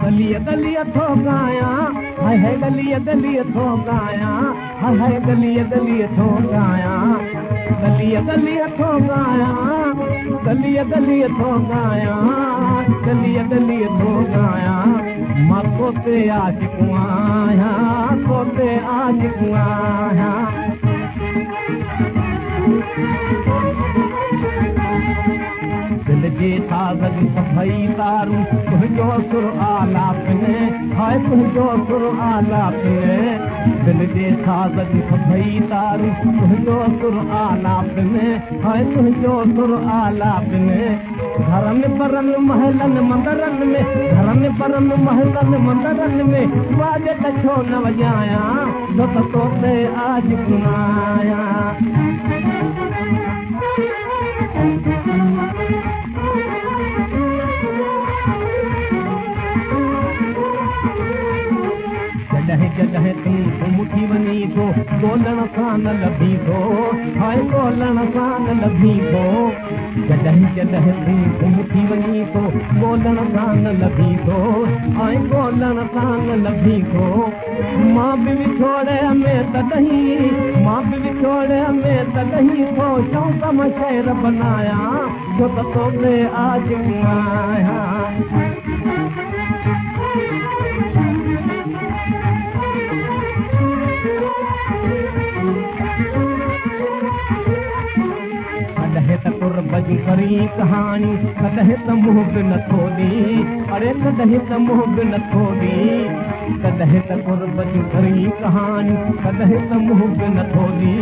गलिया गलिया थो गाया है गलिया गलिया थो गाया है गलिया गलिया थो गाया गलिया गलिया थो गाया गलिया गलिया थो गाया गलिया गलिया थो गाया मां कोते आज कुआया कोते आज कुआया दिल जे साज़ सफ़ाई तारूं तुंहिंजो सुर आलाप में हाय तुंहिंजो सुर आलाप में दिल जे साज़ सफ़ाई तारूं तुंहिंजो सुर आलाप में हाय तुंहिंजो सुर आलाप में घरनि परनि महलनि मंदरनि में घरनि परनि महलनि मंदरनि में वाज त छो न वॼाया छो त तोते आज कुआया जॾहिं तूं मुठी वञी थो ॻोल्हण सां न लभी थो हाय ॻोल्हण सां न लभी थो जॾहिं तूं मुठी वञी थो ॻोल्हण सां न लभी थो हाय ॻोल्हण सां न लभी थो मां बि विछोड़े में तॾहिं मां बि विछोड़े में तॾहिं थो शौक़ मां शेर बनाया छो त तोते आज आया कुर्बजी करी कहानी कॾहिं त मुंहुं बि नथो ॾी अरे कॾहिं त मुंहुं बि नथो ॾी कॾहिं त कुर्बजी करी कहानी कॾहिं त मुंहुं बि नथो ॾी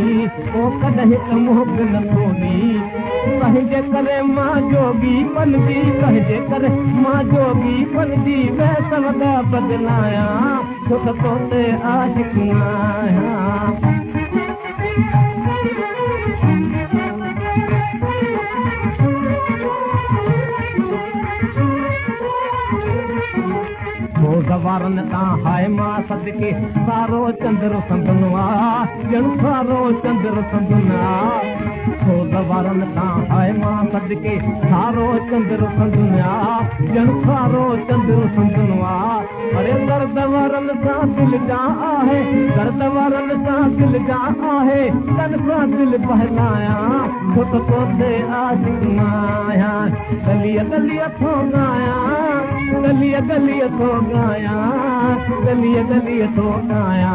ओ कॾहिं त मुंहुं बि नथो ॾी पंहिंजे करे मां जोगी पनजी पंहिंजे करे मां जोगी पनजी वैसन दा बदलाया छो त तोते आज कुआया गवारन तां हाय मां सदके सारो चंद्र संदनवा ॼण सारो चंद्र संदना हो गवारन तां हाय मां सदके सारो चंद्र संदना ॼण सारो चंद्र संदनवा अरे दर्द वारन सां दिल जा आहे दर्द वारन सां दिल जा आहे तन सां दिल बहलाया छो त तोते आज कुआया गलिया गलिया थो गाया गलिया गलिया थो गाया गलिया गलिया थो गाया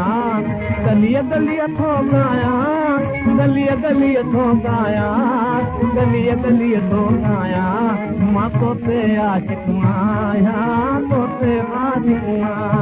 गलिया गलिया थो गाया गलिया गलिया थो गाया गलिया गलिया थो गाया मां तोते आज कुआया तोते आज कुआया